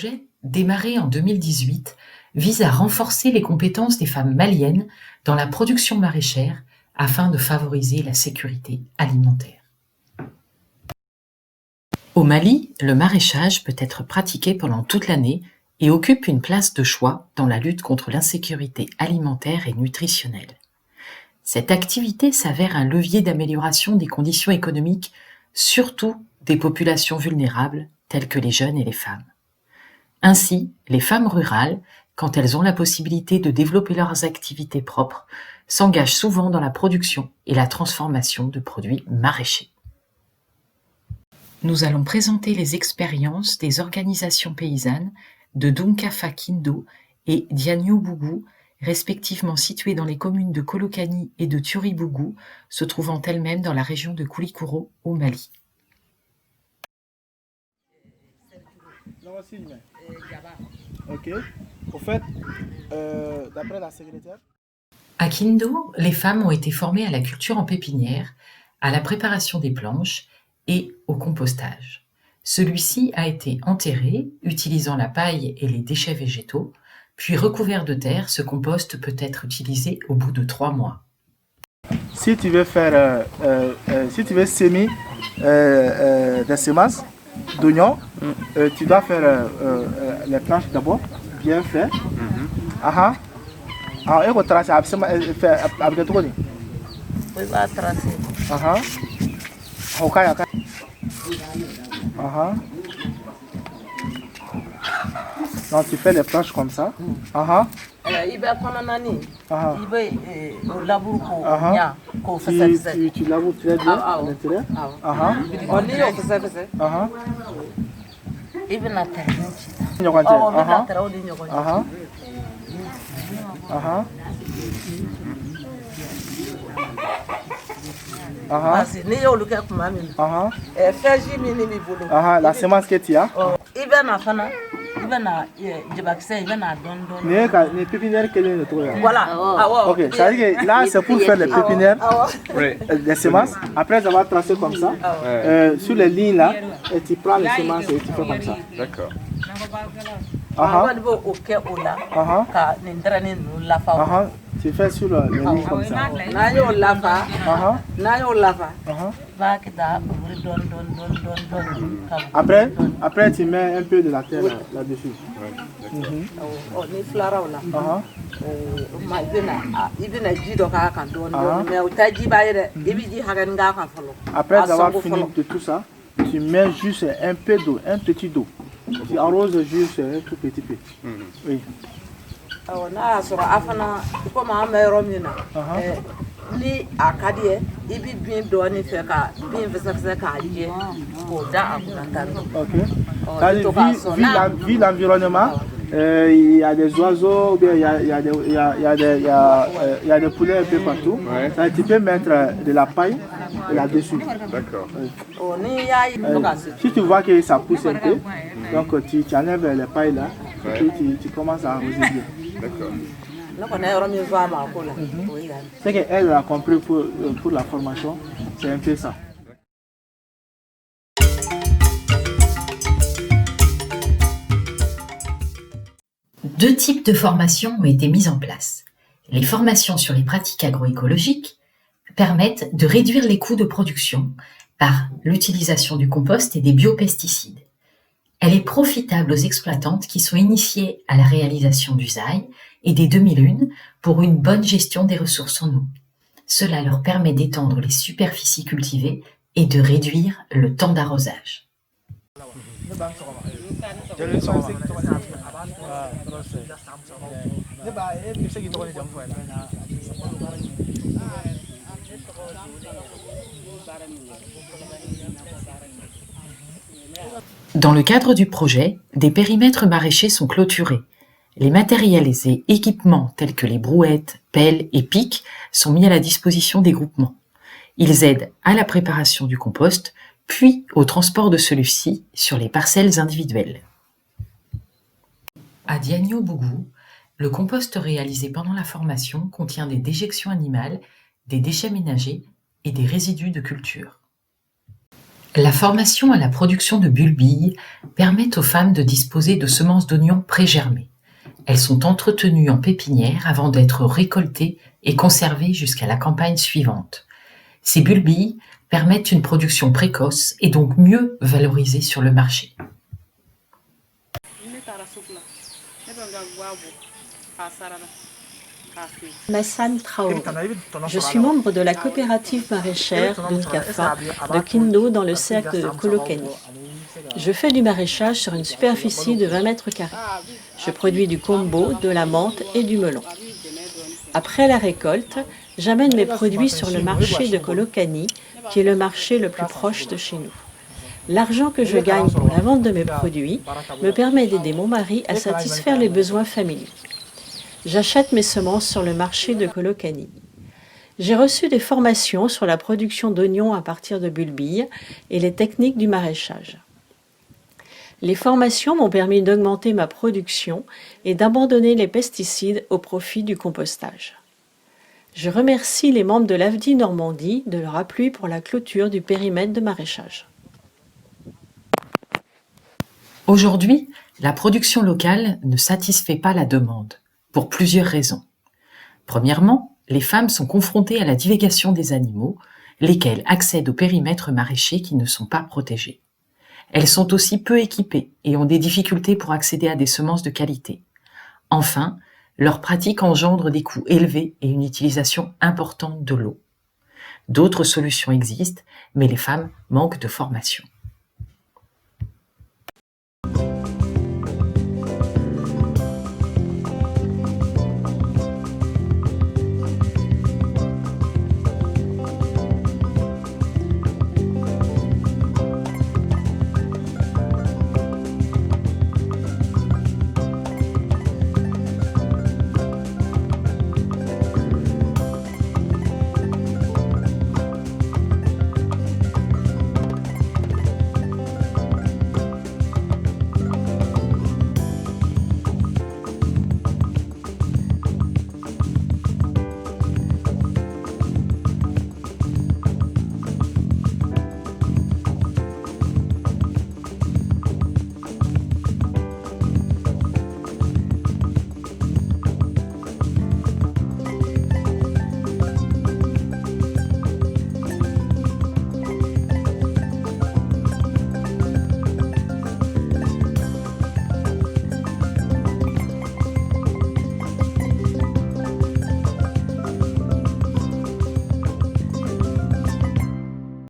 projet, démarré en 2018, vise à renforcer les compétences des femmes maliennes dans la production maraîchère afin de favoriser la sécurité alimentaire. Au Mali, le maraîchage peut être pratiqué pendant toute l'année et occupe une place de choix dans la lutte contre l'insécurité alimentaire et nutritionnelle. Cette activité s'avère un levier d'amélioration des conditions économiques, surtout des populations vulnérables telles que les jeunes et les femmes. Ainsi, les femmes rurales, quand elles ont la possibilité de développer leurs activités propres, s'engagent souvent dans la production et la transformation de produits maraîchers. Nous allons présenter les expériences des organisations paysannes de Dunkafa Kindo et Diagnobougou, respectivement situées dans les communes de Kolokani et de Turibougou, se trouvant elles-mêmes dans la région de Koulikoro, au Mali. Ok. Au fait, d'après la secrétaire. À Kindo, les femmes ont été formées à la culture en pépinière, à la préparation des planches et au compostage. Celui-ci a été enterré, utilisant la paille et les déchets végétaux, puis recouvert de terre, ce compost peut être utilisé au bout de 3 mois. Si tu veux faire, si tu veux semer des semences d'oignons, tu dois faire les planches d'abord, bien fait. Ah, et on trace avec le trou. Oui, va tracer. Donc tu fais les planches comme ça. Il va prendre nani. Il va labourer pour faire ça. Tu laboures très bien à l'intérieur. On y a fait ça. Il va la terre. On va la semence que tu as. Les pépinières que les Voilà. Ok, ça veut dire que là c'est pour faire les pépinières, les semences. Après avoir tracé comme ça, sur les lignes là, et tu prends les semences et tu fais comme ça. D'accord. Tu fais sur les lignes comme ça. Après tu mets un peu de la terre là-dessus. Après avoir fini de tout ça, tu mets juste un peu d'eau, un petit d'eau. Tu arroses juste un tout petit peu. Oui. Ni a ka di ye I bi bin dɔɔni fɛ ka bin fɛsɛfɛsɛ k'a jɛ k'o da a kunna tan. Ok. Vu l'environnement, il y a des oiseaux, il y a des poulets un peu partout. Ouais. Tu peux mettre de la paille là-dessus. D'accord. Si tu vois que ça pousse un peu, donc tu enlèves les pailles là, et puis tu commences à arroser bien. D'accord. Ce qu'elle a compris pour la formation, c'est un peu ça. Deux types de formations ont été mises en place. Les formations sur les pratiques agroécologiques permettent de réduire les coûts de production par l'utilisation du compost et des biopesticides. Elle est profitable aux exploitantes qui sont initiées à la réalisation d'usailles et des demi-lunes pour une bonne gestion des ressources en eau. Cela leur permet d'étendre les superficies cultivées et de réduire le temps d'arrosage. Dans le cadre du projet, des périmètres maraîchers sont clôturés. Les matériels et équipements tels que les brouettes, pelles et pics sont mis à la disposition des groupements. Ils aident à la préparation du compost, puis au transport de celui-ci sur les parcelles individuelles. À Diagnobougou, le compost réalisé pendant la formation contient des déjections animales, des déchets ménagers et des résidus de culture. La formation à la production de bulbilles permet aux femmes de disposer de semences d'oignons pré-germées. Elles sont entretenues en pépinière avant d'être récoltées et conservées jusqu'à la campagne suivante. Ces bulbilles permettent une production précoce et donc mieux valorisée sur le marché. Massane Traoré. Je suis membre de la coopérative maraîchère d'Unkafa de Kindo dans le cercle de Kolokani. Je fais du maraîchage sur une superficie de 20 mètres carrés. Je produis du kombo, de la menthe et du melon. Après la récolte, j'amène mes produits sur le marché de Kolokani, qui est le marché le plus proche de chez nous. L'argent que je gagne pour la vente de mes produits me permet d'aider mon mari à satisfaire les besoins familiaux. J'achète mes semences sur le marché de Kolokani. J'ai reçu des formations sur la production d'oignons à partir de bulbilles et les techniques du maraîchage. Les formations m'ont permis d'augmenter ma production et d'abandonner les pesticides au profit du compostage. Je remercie les membres de l'AFDI Normandie de leur appui pour la clôture du périmètre de maraîchage. Aujourd'hui, la production locale ne satisfait pas la demande, pour plusieurs raisons. Premièrement, les femmes sont confrontées à la divagation des animaux, lesquels accèdent aux périmètres maraîchers qui ne sont pas protégés. Elles sont aussi peu équipées et ont des difficultés pour accéder à des semences de qualité. Enfin, leurs pratiques engendrent des coûts élevés et une utilisation importante de l'eau. D'autres solutions existent, mais les femmes manquent de formation.